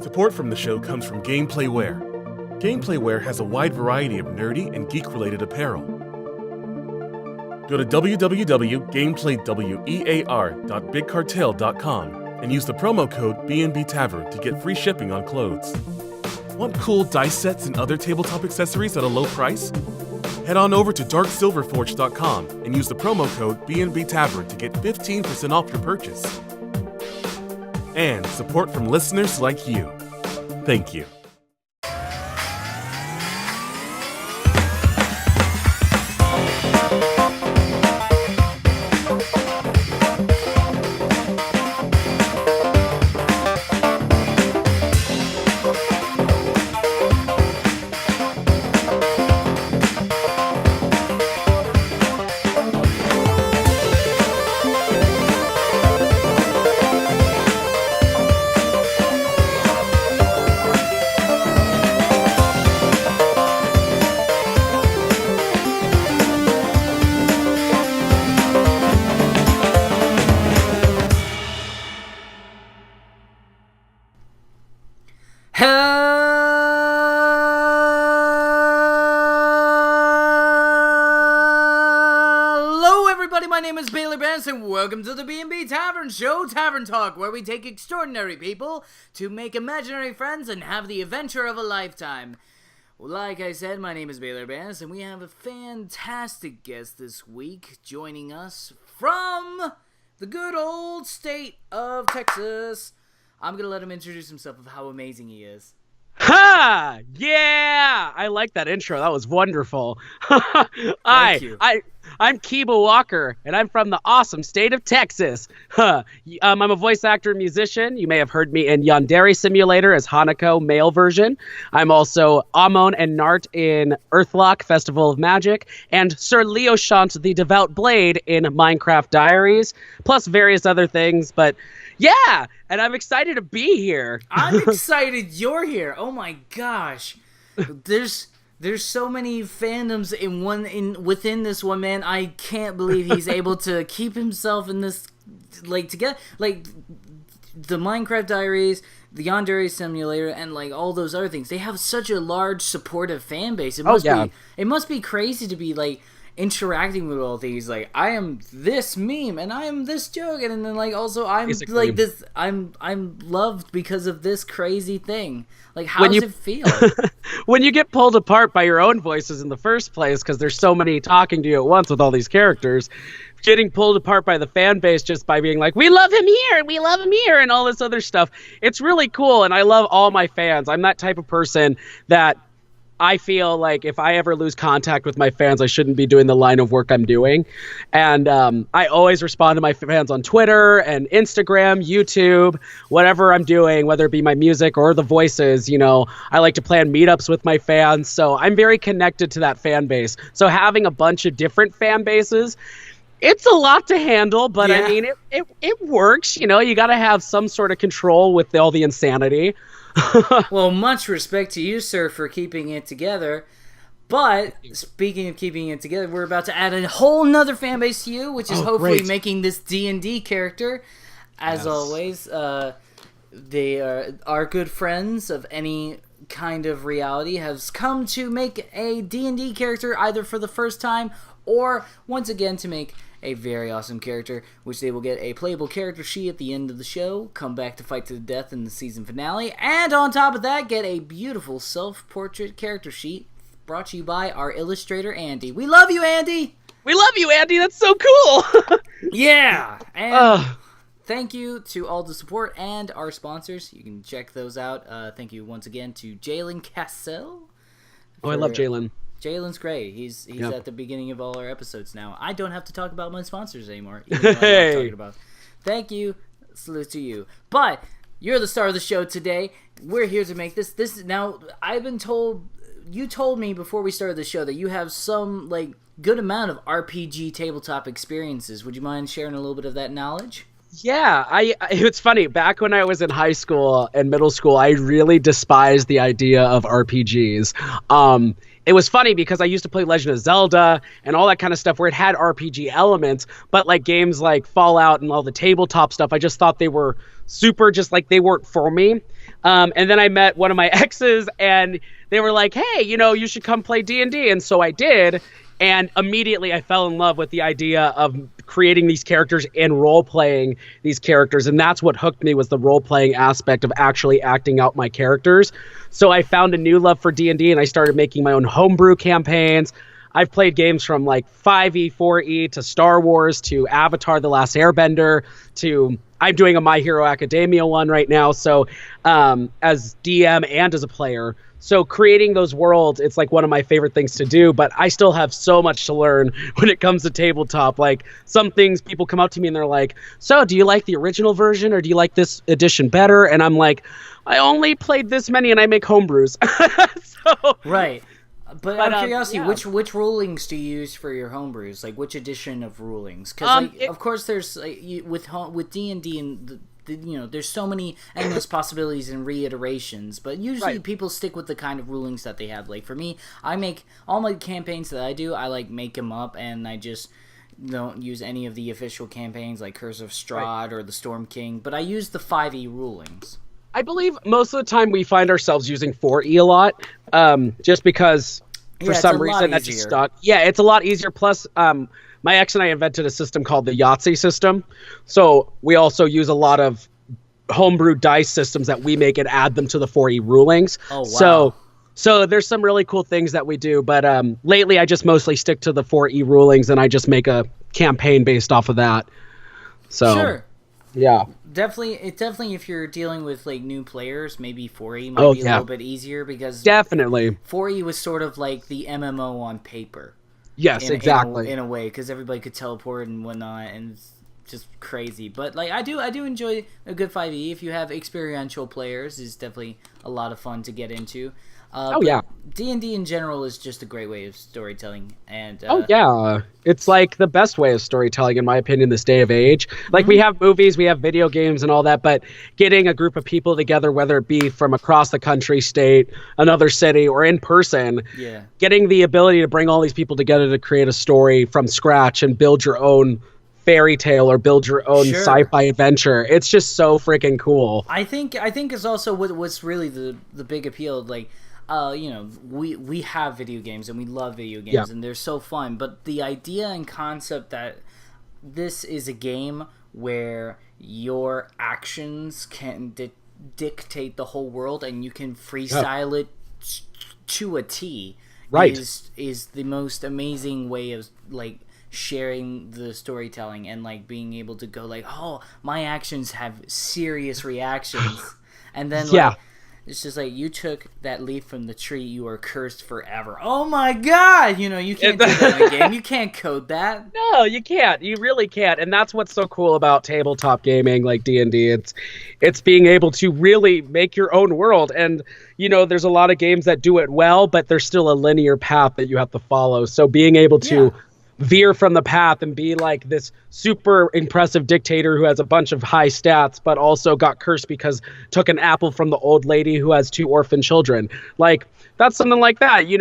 Support from the show comes from Gameplayware. Gameplayware has a wide variety of nerdy and geek-related apparel. Go to www.gameplaydwear.bigcartel.com and use the promo code theb&btavern to get free shipping on clothes. Want cool dice sets and other tabletop accessories at a low price? Head on over to darksilverforge.com and use the promo code theb&btavern to get 15% off your purchase. And support from listeners like you. Thank you. My name is Baylor and welcome to the B&B Tavern Show, Tavern Talk, where we take extraordinary people to make imaginary friends and have the adventure of a lifetime. Like I said, my name is Baylor and we have a fantastic guest this week joining us from the good old state of Texas. I'm going to let him introduce himself of how amazing he is. Ha! Yeah! I like that intro. That was wonderful. Thank you. I'm Kiba Walker, and I'm from the awesome state of Texas. I'm a voice actor and musician. You may have heard me in Yandere Simulator as Hanako, male version. I'm also Amon and Nart in Earthlock, Festival of Magic, and Sir Leoshant the Devout Blade in Minecraft Diaries, plus various other things, but yeah, and I'm excited to be here. I'm excited you're here. Oh my gosh. There's so many fandoms within this one man. I can't believe he's able to keep himself in this together. Like the Minecraft Diaries, the Yandere Simulator, and all those other things. They have such a large supportive fan base. It must be crazy to be interacting with all these. I am this meme and I am this joke, and then also I'm basically this. I'm loved because of this crazy thing. How does it feel? When you get pulled apart by your own voices in the first place, because there's so many talking to you at once with all these characters, getting pulled apart by the fan base just by being like, we love him here and we love him here and all this other stuff. It's really cool, and I love all my fans. I'm that type of person that I feel like if I ever lose contact with my fans, I shouldn't be doing the line of work I'm doing. And I always respond to my fans on Twitter and Instagram, YouTube, whatever I'm doing, whether it be my music or the voices. I like to plan meetups with my fans. So I'm very connected to that fan base. So having a bunch of different fan bases, it's a lot to handle, but yeah. I mean, it works. You got to have some sort of control with all the insanity. Well, much respect to you, sir, for keeping it together. But speaking of keeping it together, we're about to add a whole nother fan base to you, which is hopefully great. Making this D&D character. As always, they are our good friends of any kind of reality has come to make a D&D character either for the first time or once again to make a very awesome character, which they will get a playable character sheet at the end of the show, come back to fight to the death in the season finale, and on top of that, get a beautiful self-portrait character sheet brought to you by our illustrator, Andy. We love you, Andy! We love you, Andy! That's so cool! Yeah! And thank you to all the support and our sponsors. You can check those out. Thank you once again to Jalen Cassell. I love Jalen. Jalen's great. He's at the beginning of all our episodes now. I don't have to talk about my sponsors anymore. Even though I love talking about. Thank you. Salute to you. But you're the star of the show today. We're here to make this. Now, I've been told. You told me before we started the show that you have some good amount of RPG tabletop experiences. Would you mind sharing a little bit of that knowledge? Yeah, it's funny. Back when I was in high school and middle school, I really despised the idea of RPGs. It was funny because I used to play Legend of Zelda and all that kind of stuff where it had RPG elements, but games like Fallout and all the tabletop stuff, I just thought they were super, they weren't for me. And then I met one of my exes, and they were like, hey, you should come play D&D. And so I did. And immediately I fell in love with the idea of creating these characters and role-playing these characters. And that's what hooked me, was the role-playing aspect of actually acting out my characters. So I found a new love for D&D, and I started making my own homebrew campaigns. I've played games from like 5e, 4e, to Star Wars, to Avatar: The Last Airbender, to I'm doing a My Hero Academia one right now. So as DM and as a player. So creating those worlds, it's like one of my favorite things to do, but I still have so much to learn when it comes to tabletop. Like some things, people come up to me and they're like, so do you like the original version or do you like this edition better? And I'm like, I only played this many and I make homebrews. Right. But out of curiosity, which rulings do you use for your homebrews? Like which edition of rulings? Because of course there's with D&D and there's so many endless possibilities and reiterations, but usually people stick with the kind of rulings that they have. Like for me, I make all my campaigns that I do, I like make them up, and I just don't use any of the official campaigns like Curse of Strahd or the Storm King, but I use the 5e rulings. I believe most of the time we find ourselves using 4e a lot, just because for some reason that just stuck. Yeah, it's a lot easier. Plus, my ex and I invented a system called the Yahtzee system. So we also use a lot of homebrew dice systems that we make and add them to the 4e rulings. Oh, wow. So there's some really cool things that we do. But lately I just mostly stick to the 4e rulings, and I just make a campaign based off of that. So, sure. Yeah. Definitely, if you're dealing with like new players, maybe 4e might be a little bit easier, because definitely 4e was sort of like the MMO on paper. Yes, exactly. In a way, because everybody could teleport and whatnot, and it's just crazy. But like I do enjoy a good 5e. If you have experiential players, it's definitely a lot of fun to get into. D&D in general is just a great way of storytelling, and it's like the best way of storytelling in my opinion this day of age. Like we have movies, we have video games and all that, but getting a group of people together, whether it be from across the country, state, another city, or in person, getting the ability to bring all these people together to create a story from scratch and build your own fairy tale or build your own sci-fi adventure, it's just so freaking cool. I think it's also what's really the big appeal. Like we have video games and we love video games and they're so fun, but the idea and concept that this is a game where your actions can dictate the whole world and you can freestyle it to a T is the most amazing way of like sharing the storytelling and like being able to go like, oh, my actions have serious reactions, and then it's just like, you took that leaf from the tree, you are cursed forever. Oh my god! You can't do that in a game. You can't code that. No, you can't. You really can't. And that's what's so cool about tabletop gaming like D&D. It's being able to really make your own world. And, there's a lot of games that do it well, but there's still a linear path that you have to follow. So being able to veer from the path and be like this super impressive dictator who has a bunch of high stats but also got cursed because took an apple from the old lady who has 2 orphan children. Like, that's something like that, you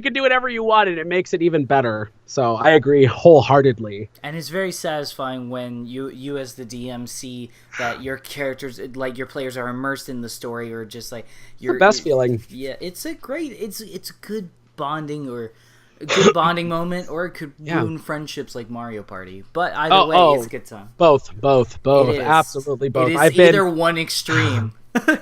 can do whatever you want and it makes it even better. So I agree wholeheartedly. And it's very satisfying when you as the DM see that your characters, like your players, are immersed in the story, or just like the best feeling. Yeah, it's a good bonding or a good bonding moment, or it could ruin friendships like Mario Party. But either way, it's a good time. Both. Absolutely both. It is either one extreme.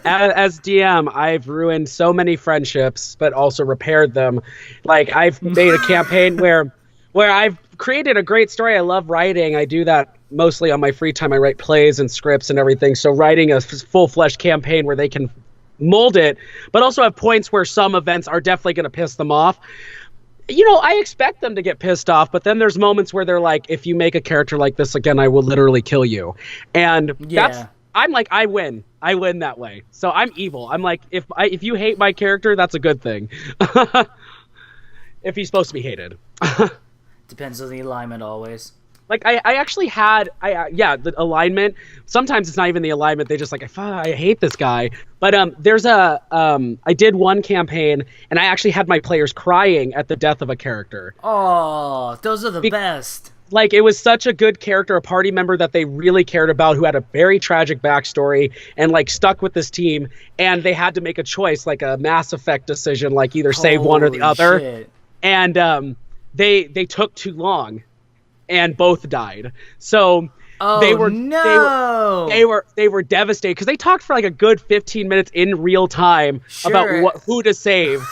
As DM, I've ruined so many friendships, but also repaired them. Like, I've made a campaign where I've created a great story. I love writing. I do that mostly on my free time. I write plays and scripts and everything. So writing a full-fledged campaign where they can mold it, but also have points where some events are definitely going to piss them off. I expect them to get pissed off, but then there's moments where they're like, if you make a character like this again, I will literally kill you. And I'm like, I win that way. So I'm evil. I'm like, if you hate my character, that's a good thing. If he's supposed to be hated. Depends on the alignment always. Like, I actually had, the alignment. Sometimes it's not even the alignment. They just like, I hate this guy. But I did one campaign, and I actually had my players crying at the death of a character. Oh, those are the best. like, it was such a good character, a party member that they really cared about, who had a very tragic backstory and, like, stuck with this team. And they had to make a choice, like a Mass Effect decision, like either save one or the other. Shit. And they took too long, and both died. So they were devastated because they talked for like a good 15 minutes in real time about who to save.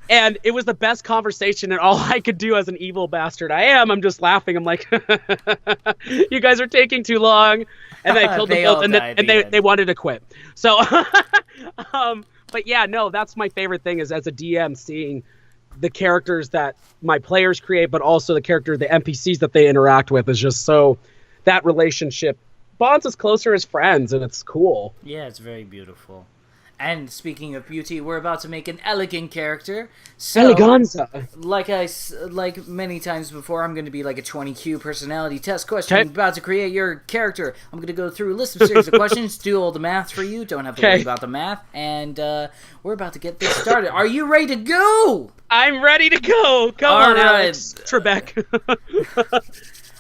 And it was the best conversation, and all I could do as an evil bastard I'm just laughing. I'm like, you guys are taking too long. And then I killed them both, and they wanted to quit. So, but yeah, no, that's my favorite thing is as a DM seeing the characters that my players create, but also the NPCs that they interact with is just so, that relationship bonds us closer as friends, and it's cool. Yeah, it's very beautiful. And speaking of beauty, we're about to make an elegant character. So, Eleganza. Like many times before, I'm going to be like a 20Q personality test question. I'm about to create your character. I'm going to go through a list of series of questions, do all the math for you. Don't have to worry about the math. And we're about to get this started. Are you ready to go? I'm ready to go. Come on, Alex Trebek.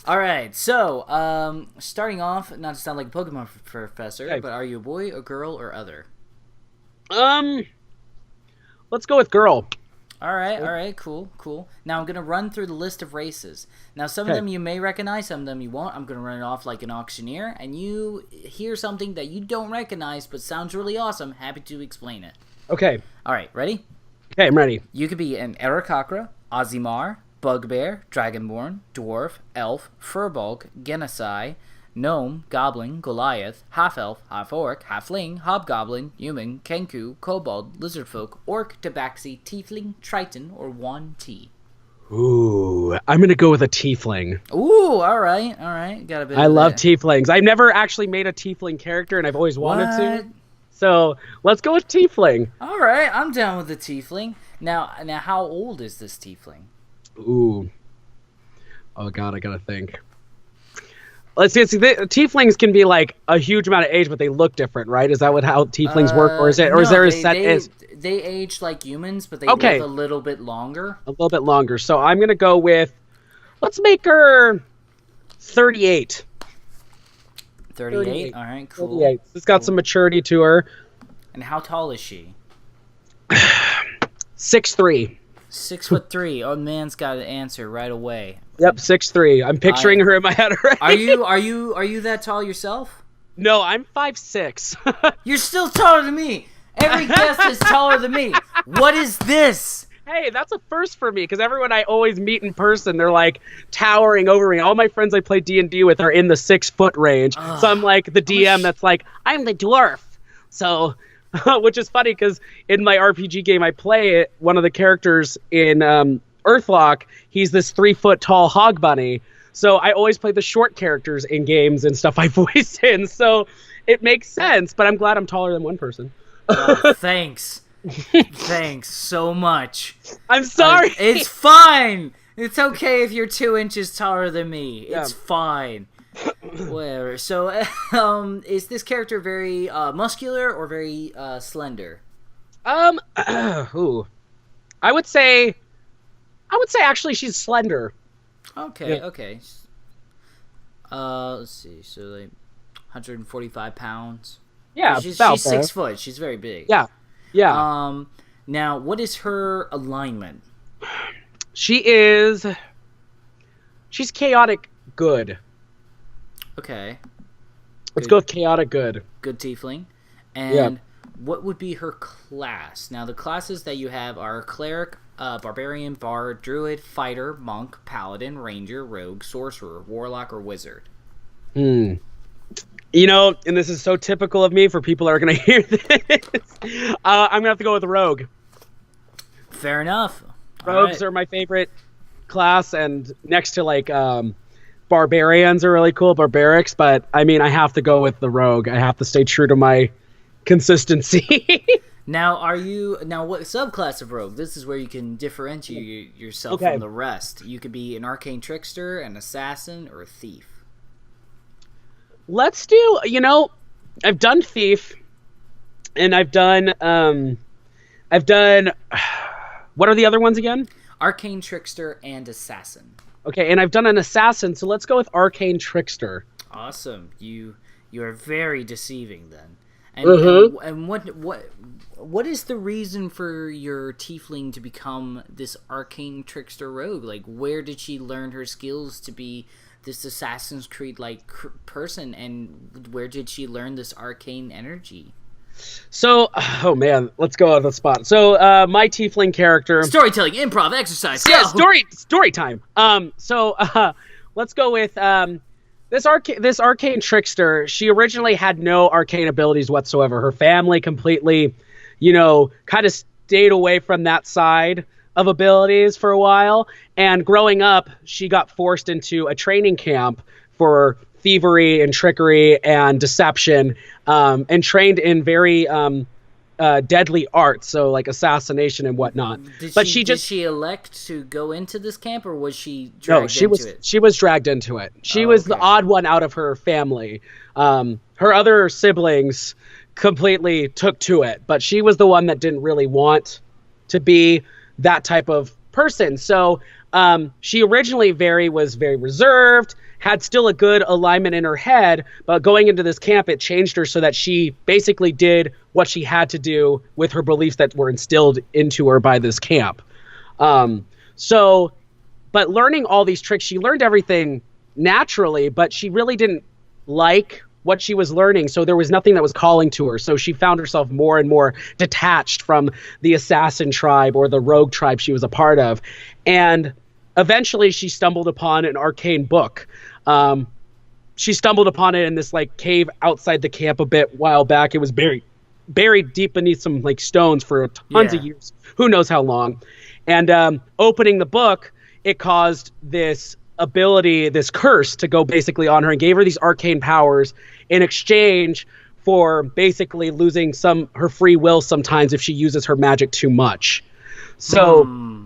All right, so starting off, not to sound like a Pokemon professor, but are you a boy, a girl, or other? Let's go with girl. All right, cool. Now I'm going to run through the list of races. Now some of them you may recognize, some of them you won't. I'm going to run it off like an auctioneer, and you hear something that you don't recognize but sounds really awesome. Happy to explain it. Okay. All right, ready? Okay, I'm ready. You could be an Arakocra, Ozimar, Bugbear, Dragonborn, Dwarf, Elf, Furbolg, Genasi, Gnome, Goblin, Goliath, Half-Elf, Half-Orc, Halfling, Hobgoblin, Human, Kenku, Kobold, Lizardfolk, Orc, Tabaxi, Tiefling, Triton, or 1T. Ooh, I'm gonna go with a Tiefling. Ooh, all right. Got a bit. I love Tieflings. I've never actually made a Tiefling character, and I've always wanted to. So let's go with Tiefling. All right, I'm down with the Tiefling. Now, how old is this Tiefling? Ooh. Oh God, I gotta think. Let's see. Tieflings can be like a huge amount of age, but they look different, right? Is that how Tieflings work, or is there a set? They age like humans, but they live a little bit longer. A little bit longer. So I'm gonna go with, let's make her 38. 38. All right, cool. 38. It's got some maturity to her. And how tall is she? 6'3". 6'3". Oh, man's got an answer right away. Yep, 6'3". I'm picturing her in my head already. Are you that tall yourself? No, I'm 5'6". You're still taller than me. Every guest is taller than me. What is this? Hey, that's a first for me, because everyone I always meet in person, they're like towering over me. All my friends I play D&D with are in the 6-foot range. So I'm like the DM that's like, I'm the dwarf. So, which is funny because in my RPG game I play it, one of the characters in Earthlock, he's this 3-foot tall hog bunny. So I always play the short characters in games and stuff I voice in. So it makes sense, but I'm glad I'm taller than one person. Thanks. Thanks so much. I'm sorry. It's fine. It's okay if you're 2 inches taller than me. It's fine. Whatever. So, is this character very muscular or very slender? Ooh. I would say actually she's slender. Okay, yeah. Okay. Let's see. So like 145 pounds. Yeah, she's 6 foot. She's very big. Yeah. Yeah. Now, what is her alignment? She's chaotic good. Okay. Let's go with chaotic good. Good tiefling. And what would be her class? Now, the classes that you have are cleric, barbarian, bard, druid, fighter, monk, paladin, ranger, rogue, sorcerer, warlock, or wizard. You know, and this is so typical of me for people that are going to hear this. I'm going to have to go with rogue. Fair enough. Rogues are my favorite class, and next to like barbarians are really cool, barbarics, but I mean, I have to go with the rogue. I have to stay true to my consistency. Now, what subclass of rogue? This is where you can differentiate yourself from the rest. You could be an arcane trickster, an assassin, or a thief. Let's do, I've done thief, and I've done, what are the other ones again? Arcane trickster and assassin. Okay, and I've done an assassin, so let's go with arcane trickster. Awesome. You are very deceiving then. And what is the reason for your tiefling to become this arcane trickster rogue? Like, where did she learn her skills to be this Assassin's Creed like person, and where did she learn this arcane energy? So, oh man, let's go on the spot. So, my tiefling character, storytelling, improv, exercise. Yeah, story time. Let's go with this arcane trickster. She originally had no arcane abilities whatsoever. Her family completely, kind of stayed away from that side of abilities for a while. And growing up, she got forced into a training camp for thievery and trickery and deception, and trained in very deadly arts, so like assassination and whatnot. Did she elect to go into this camp, or was she dragged into it? She was dragged into it. She was the odd one out of her family. Her other siblings completely took to it, but she was the one that didn't really want to be that type of person. So she originally was very reserved, had still a good alignment in her head, but going into this camp, it changed her so that she basically did what she had to do with her beliefs that were instilled into her by this camp. But learning all these tricks, she learned everything naturally, but she really didn't like what she was learning, so there was nothing that was calling to her. So she found herself more and more detached from the assassin tribe or the rogue tribe she was a part of. And eventually she stumbled upon an arcane book. She stumbled upon it in this like cave outside the camp a while back. It was buried deep beneath some like stones for tons of years, who knows how long. And opening the book, it caused this ability, this curse, to go basically on her, and gave her these arcane powers in exchange for basically losing her free will sometimes if she uses her magic too much. So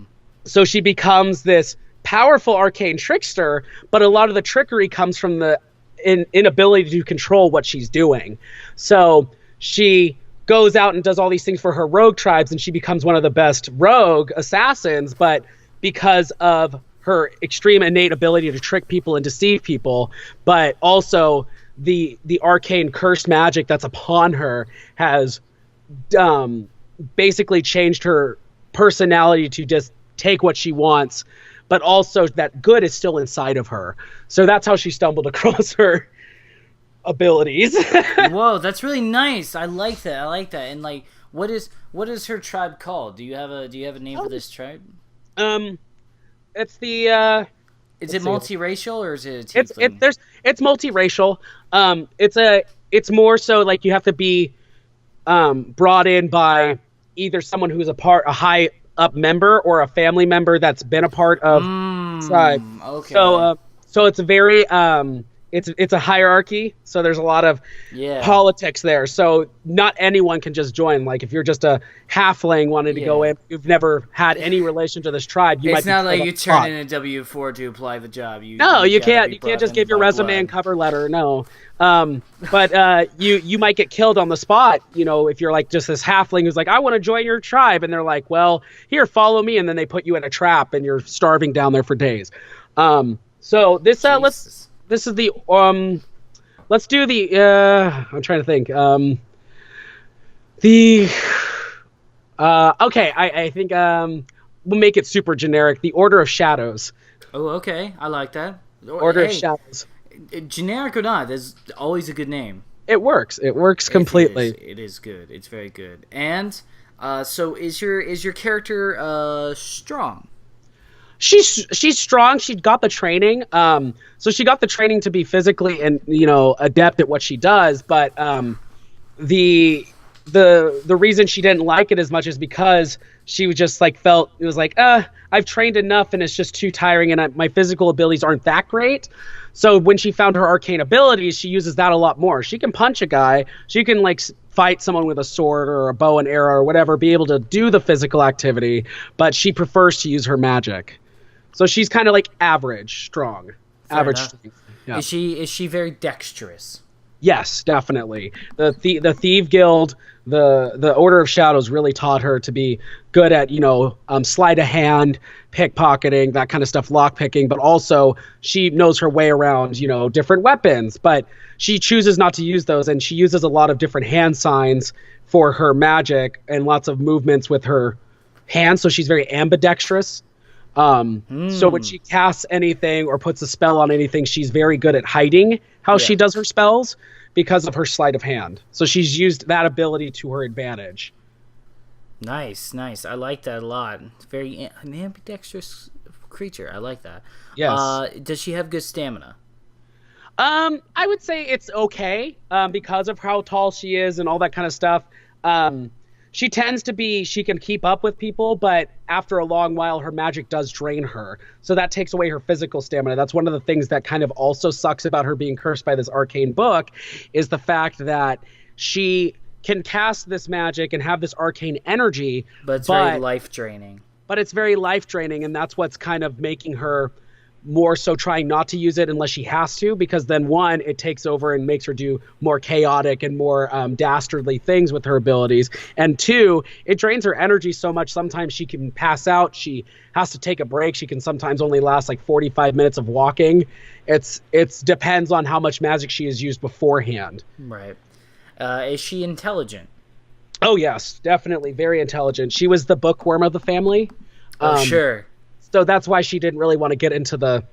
she becomes this powerful arcane trickster, but a lot of the trickery comes from the inability to control what she's doing. So she goes out and does all these things for her rogue tribes, and she becomes one of the best rogue assassins, but because of her extreme innate ability to trick people and deceive people, but also the arcane cursed magic that's upon her has basically changed her personality to just take what she wants, but also that good is still inside of her. So that's how she stumbled across her abilities. Whoa, that's really nice. I like that. And like, what is her tribe called? Do you have a name for this tribe? It's the is it multiracial, or is it a tiefling? It's multiracial. It's more so like you have to be brought in by either someone who's a high up member or a family member that's been a part of tribe. Okay. So it's a very it's a hierarchy, so there's a lot of politics there. So not anyone can just join. Like if you're just a halfling wanting to go in, you've never had any relation to this tribe. It's not like you turn in a W-4 to apply the job. You can't. You can't just give your resume and cover letter. No. But you might get killed on the spot. If you're like just this halfling who's like, I want to join your tribe, and they're like, well, here, follow me, and then they put you in a trap, and you're starving down there for days. So this This is the let's do the I'm trying to think. Okay, I think we'll make it super generic. The Order of Shadows. Oh, okay. I like that. Order of Shadows. Generic or not, there's always a good name. It works. It works completely. It is good. It's very good. And so is your character strong? She's strong. She got the training. So she got the training to be physically and adept at what she does. But the reason she didn't like it as much is because she was just like felt it was like I've trained enough and it's just too tiring and my physical abilities aren't that great. So when she found her arcane abilities, she uses that a lot more. She can punch a guy. She can like fight someone with a sword or a bow and arrow or whatever, be able to do the physical activity, but she prefers to use her magic. So she's kind of like average strong. Average strength. Yeah. Is she very dexterous? Yes, definitely. The Thief Guild the Order of Shadows really taught her to be good at, sleight of hand, pickpocketing, that kind of stuff, lockpicking, but also she knows her way around, different weapons, but she chooses not to use those, and she uses a lot of different hand signs for her magic and lots of movements with her hands, so she's very ambidextrous. So when she casts anything or puts a spell on anything, she's very good at hiding how she does her spells because of her sleight of hand. So she's used that ability to her advantage. Nice. I like that a lot. It's very an ambidextrous creature. I like that. Yes. Does she have good stamina? I would say it's okay because of how tall she is and all that kind of stuff. She can keep up with people, but after a long while, her magic does drain her. So that takes away her physical stamina. That's one of the things that kind of also sucks about her being cursed by this arcane book, is the fact that she can cast this magic and have this arcane energy. But it's very life draining. But it's very life draining, and that's what's kind of making her more so trying not to use it unless she has to, because then one, it takes over and makes her do more chaotic and more dastardly things with her abilities, and two, it drains her energy so much sometimes she can pass out, she has to take a break, she can sometimes only last like 45 minutes of walking. It's depends on how much magic she has used beforehand. Right. Is she intelligent? Oh yes, definitely very intelligent. She was the bookworm of the family. Sure. So that's why she didn't really want to get into the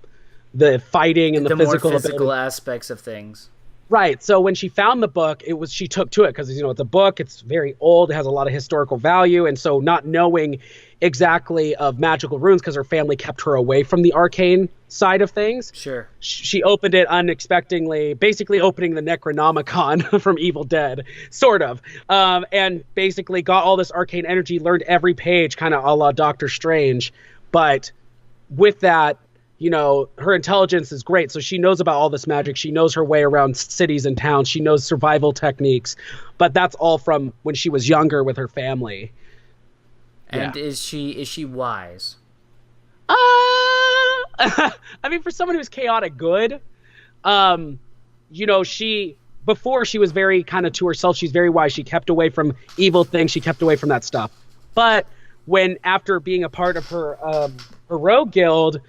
fighting and the physical more physical aspects of things. Right. So when she found the book, she took to it because, it's a book. It's very old. It has a lot of historical value. And so not knowing exactly of magical runes, because her family kept her away from the arcane side of things. Sure. She opened it unexpectedly, basically opening the Necronomicon from Evil Dead, sort of. And basically got all this arcane energy, learned every page, kind of a la Doctor Strange. But with that, her intelligence is great. So she knows about all this magic. She knows her way around cities and towns. She knows survival techniques. But that's all from when she was younger with her family. And is she wise? I mean, for someone who's chaotic good, before she was very kind of to herself. She's very wise. She kept away from evil things. She kept away from that stuff. But when after being a part of her rogue guild,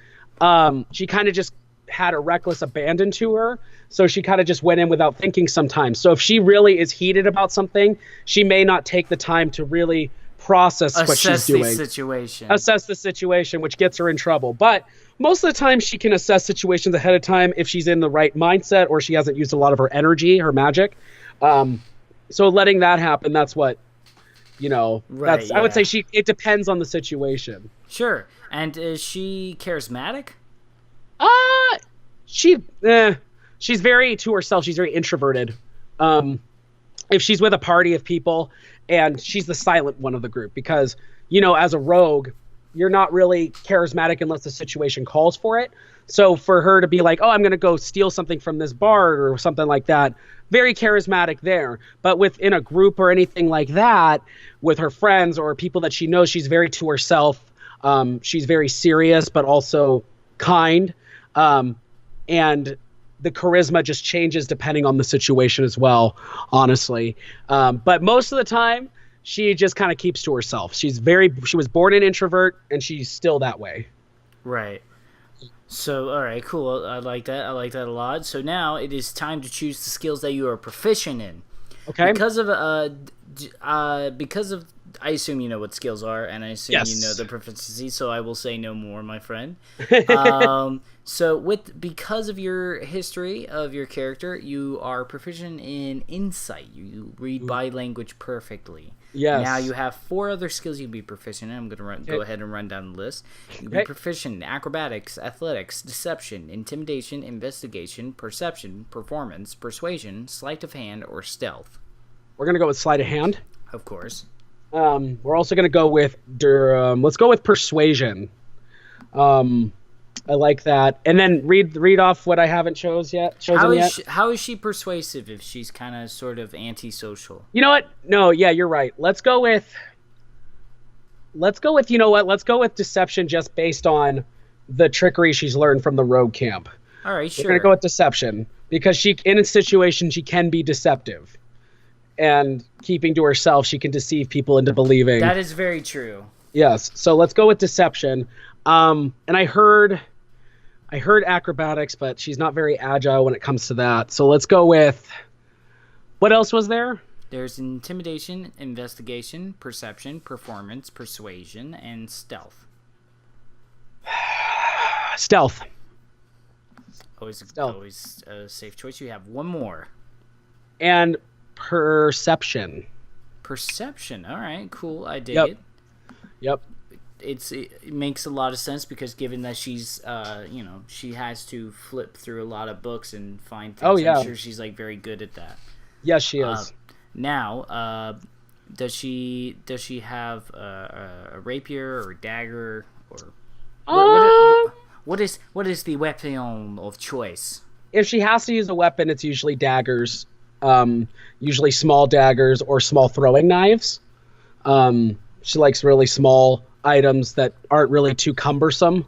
she kind of just had a reckless abandon to her. So she kind of just went in without thinking sometimes. So if she really is heated about something, she may not take the time to really process what she's doing. Assess the situation, which gets her in trouble. But most of the time she can assess situations ahead of time if she's in the right mindset or she hasn't used a lot of her energy, her magic. So letting that happen, that's what... right, I would say it depends on the situation. Sure. And is she charismatic? She's very to herself. She's very introverted. If she's with a party of people, and she's the silent one of the group, because, as a rogue, you're not really charismatic unless the situation calls for it. So for her to be like, oh, I'm going to go steal something from this bar or something like that, very charismatic there. But within a group or anything like that, with her friends or people that she knows, she's very to herself. She's very serious, but also kind. And the charisma just changes depending on the situation as well, honestly. But most of the time, she just kind of keeps to herself. She was born an introvert, and she's still that way. Right. So, all right, cool. I like that. I like that a lot. So now it is time to choose the skills that you are proficient in. Okay. Because of I assume you know what skills are, and I assume you know the proficiency. So I will say no more, my friend. Because of your history of your character, you are proficient in insight. You read body language perfectly. Yes. Now you have 4 other skills you'd be proficient in. I'm going to go ahead and run down the list. You'd be proficient in acrobatics, athletics, deception, intimidation, investigation, perception, performance, persuasion, sleight of hand, or stealth. We're going to go with sleight of hand. Of course. We're also going to go with let's go with persuasion. I like that. And then read off what I haven't chosen yet. How is she persuasive if she's kind of sort of antisocial? You know what? No, yeah, you're right. Let's go with you know what? Let's go with deception just based on the trickery she's learned from the rogue camp. All right, sure. We're going to go with deception because in a situation she can be deceptive. and keeping to herself, she can deceive people into believing. That is very true. Yes. So let's go with deception. And I heard acrobatics, but she's not very agile when it comes to that. So let's go with, what else was there? There's intimidation, investigation, perception, performance, persuasion, and stealth. Stealth. Always a safe choice. You have one more. And perception. Perception. All right, cool. I dig it. Yep. It makes a lot of sense because given that she's she has to flip through a lot of books and find things. I'm sure she's like very good at that. Yes, she is. Now, does she have a rapier or dagger or what is the weapon of choice? If she has to use a weapon, it's usually daggers, usually small daggers or small throwing knives. She likes really small items that aren't really too cumbersome.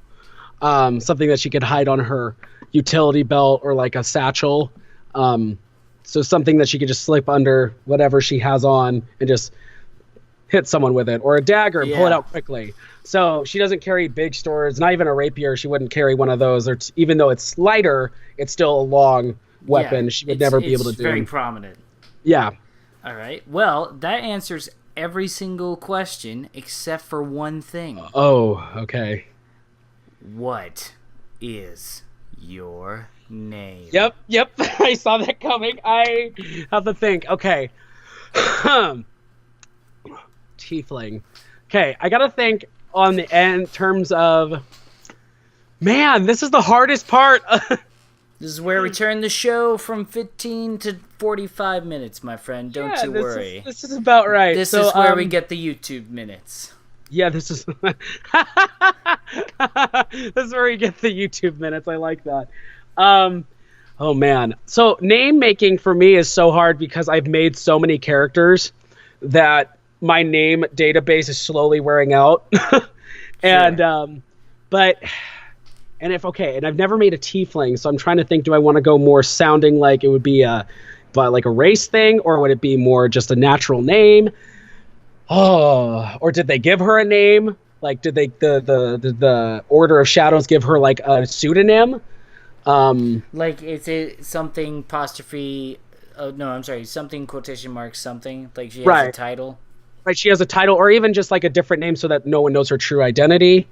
Something that she could hide on her utility belt or like a satchel. So something that she could just slip under whatever she has on and just hit someone with it, or a dagger and pull it out quickly. So she doesn't carry big swords, not even a rapier. She wouldn't carry one of those. Even though it's lighter, it's still a long weapon. She would never be able to do. It's very prominent. Yeah. All right. Well, that answers every single question except for one thing. Oh, okay. What is your name? Yep. I saw that coming. I have to think. Okay. Tiefling. Okay, I gotta think on the end terms of. Man, this is the hardest part. This is where we turn the show from 15 to 45 minutes, my friend. Don't you worry. This is about right. This is where we get the YouTube minutes. Yeah, this is. This is where we get the YouTube minutes. I like that. Oh man. So name making for me is so hard because I've made so many characters that my name database is slowly wearing out. And I've never made a tiefling, so I'm trying to think, do I want to go more sounding like it would be like a race thing, or would it be more just a natural name? Oh, or did they give her a name? Like, did they the Order of Shadows give her like a pseudonym? Like, is it something apostrophe? Oh no, I'm sorry, something quotation marks something. Like she has a title. Right, she has a title, or even just like a different name, so that no one knows her true identity.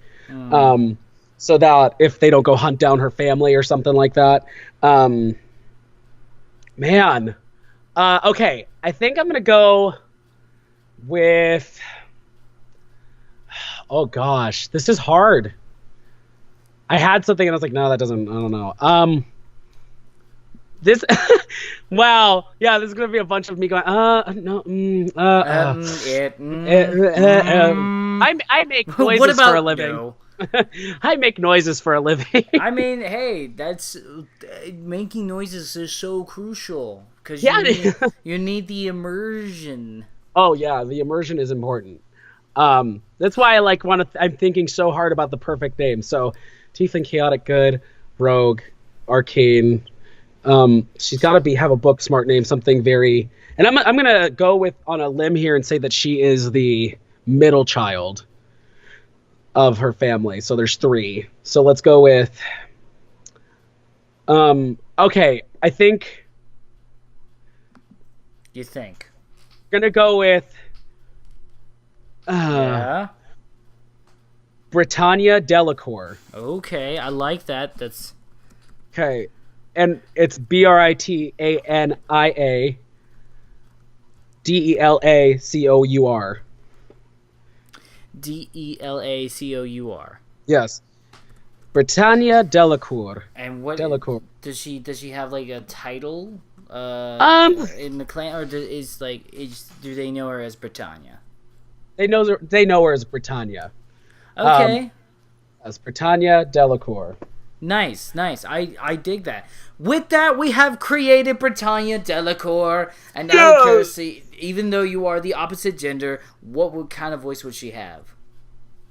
So that if they don't go hunt down her family or something like that. Man. Okay, I think I'm gonna go with. Oh gosh, this is hard. I had something and I was like, no, that doesn't. I don't know. This. Wow. Yeah, this is gonna be a bunch of me going. No. I make noises for a living. No? I make noises for a living. I mean, hey, that's making noises is so crucial because you need the immersion. Oh yeah, the immersion is important. That's why I'm thinking so hard about the perfect name. So, Tiefling, Chaotic Good, Rogue, Arcane. She's got to have a book smart name, something very. And I'm gonna go with on a limb here and say that she is the middle child of her family. So there's 3. So let's go with. Okay, I think. You think? Gonna go with. Britannia Delacour. Okay, I like that. That's. Okay, and it's Britannia Delacour. Delacour. Yes, Britannia Delacour. And what Delacour. Does she have like a title? In the clan, or do they know her as Britannia? They know her as Britannia. Okay. As Britannia Delacour. Nice. I dig that. With that, we have created Britannia Delacour, and now I'm curious, even though you are the opposite gender, what kind of voice would she have?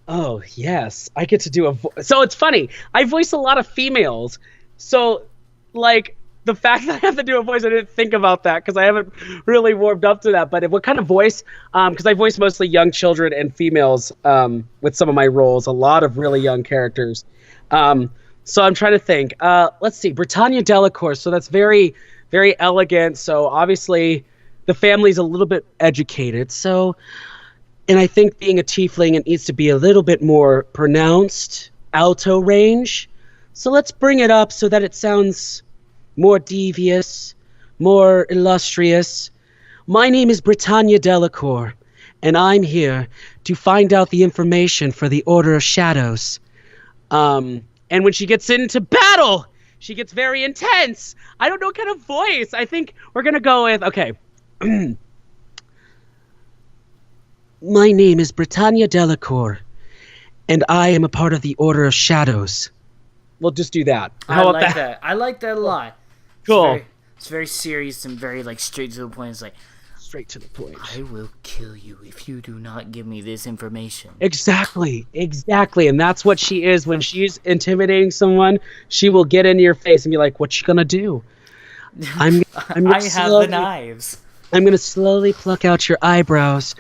Oh yes, I get to do so it's funny. I voice a lot of females, so like the fact that I have to do a voice, I didn't think about that because I haven't really warmed up to that. But what kind of voice? Because I voice mostly young children and females with some of my roles, a lot of really young characters. So I'm trying to think. Let's see, Britannia Delacour. So that's very, very elegant. So obviously the family's a little bit educated. So, and I think being a tiefling, it needs to be a little bit more pronounced, alto range. So let's bring it up so that it sounds more devious, more illustrious. My name is Britannia Delacour, and I'm here to find out the information for the Order of Shadows. And when she gets into battle, she gets very intense. I don't know what kind of voice. I think we're going to go with, okay. My name is Britannia Delacour, and I am a part of the Order of Shadows. We'll just do that. I like that. I like that a lot. Cool. It's very serious and very like straight to the point. It's like, straight to the point. I will kill you if you do not give me this information. Exactly. And that's what she is. When she's intimidating someone, she will get into your face and be like, what you gonna do? I have the knives. I'm gonna slowly pluck out your eyebrows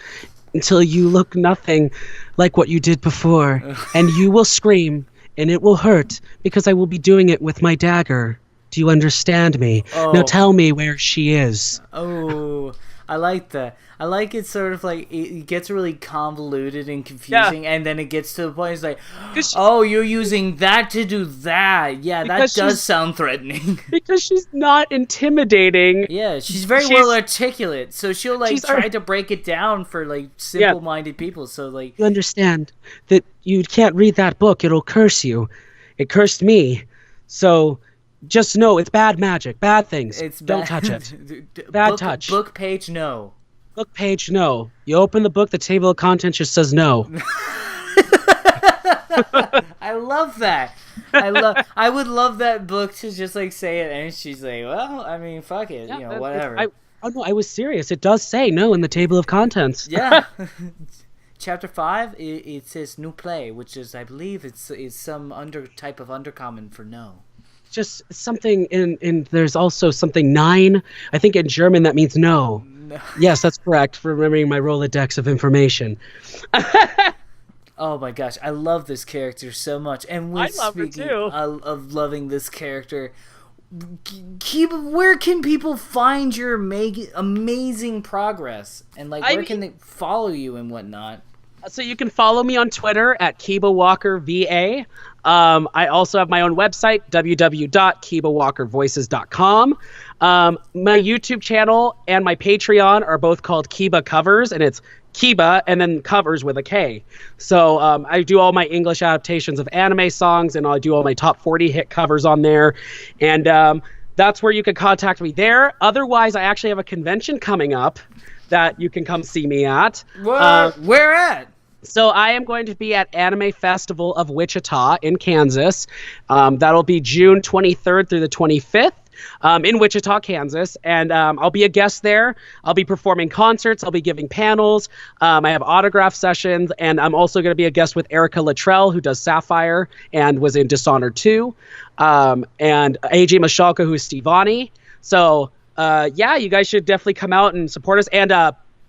until you look nothing like what you did before. And you will scream, and it will hurt, because I will be doing it with my dagger. Do you understand me? Oh. Now tell me where she is. Oh, I like that. I like it sort of like, it gets really convoluted and confusing, and then it gets to the point, it's like, oh, you're using that to do that. Yeah, that does sound threatening. Because she's not intimidating. Yeah, she's very well articulate, so she'll like try to break it down for like simple-minded people, so like... You understand that you can't read that book, it'll curse you. It cursed me, so... Just know it's bad magic, bad things. Don't touch it. Bad touch. Book page, no. Book page, no. You open the book, the table of contents just says no. I love that. I would love that book to just like say it, and she's like, well, I mean, fuck it, whatever. I was serious. It does say no in the table of contents. Yeah. Chapter 5, it says new play, which is, I believe, it's some type of undercommon for no. Just something in there's also something 9. I think in German that means no. Yes, that's correct, for remembering my Rolodex of information. Oh my gosh, I love this character so much. And I love her too. Of loving this character, Kiba, where can people find your amazing progress? And like, where can they follow you and whatnot? So you can follow me on Twitter at Kiba Walker VA. I also have my own website, www.kibawalkervoices.com. My YouTube channel and my Patreon are both called Kiba Covers, and it's Kiba and then covers with a K. So I do all my English adaptations of anime songs, and I do all my top 40 hit covers on there. And that's where you can contact me there. Otherwise, I actually have a convention coming up that you can come see me at. Where at? So I am going to be at Anime Festival of Wichita in Kansas. That'll be June 23rd through the 25th in Wichita, Kansas. And I'll be a guest there. I'll be performing concerts. I'll be giving panels. I have autograph sessions. And I'm also going to be a guest with Erica Luttrell, who does Sapphire and was in Dishonored 2. And AJ Mashalka, who is Stevani. So, you guys should definitely come out and support us. And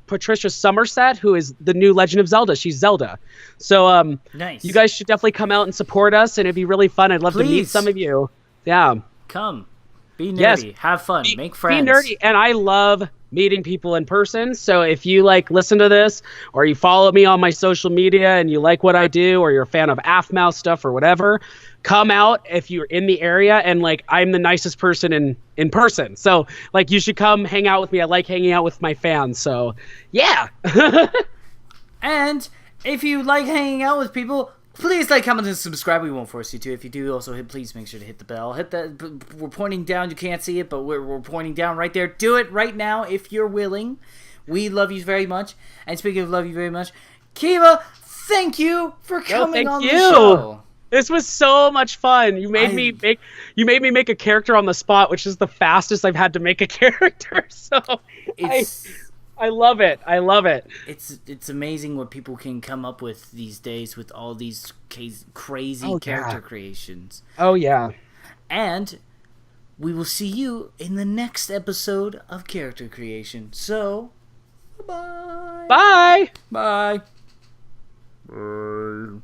Patricia Somerset, who is the new Legend of Zelda. She's Zelda. So nice. You guys should definitely come out and support us, and it'd be really fun. I'd love to meet some of you. Yeah. Come. Be nerdy. Yes. Have fun. Make friends. Be nerdy. And I love meeting people in person. So if you listen to this, or you follow me on my social media and you like what I do, or you're a fan of AFMOUth stuff or whatever, come out if you're in the area. And I'm the nicest person in person. So you should come hang out with me. I like hanging out with my fans. So yeah. And if you like hanging out with people, please comment, and subscribe. We won't force you to. If you do, also please make sure to hit the bell. Hit that. We're pointing down. You can't see it, but we're pointing down right there. Do it right now if you're willing. We love you very much. And speaking of love you very much, Kiba, thank you for coming on the show. This was so much fun. You made me make a character on the spot, which is the fastest I've had to make a character. So I love it. I love it. It's amazing what people can come up with these days with all these crazy character creations. Oh yeah. And we will see you in the next episode of Character Creation. So, bye-bye. Bye! Bye. Bye.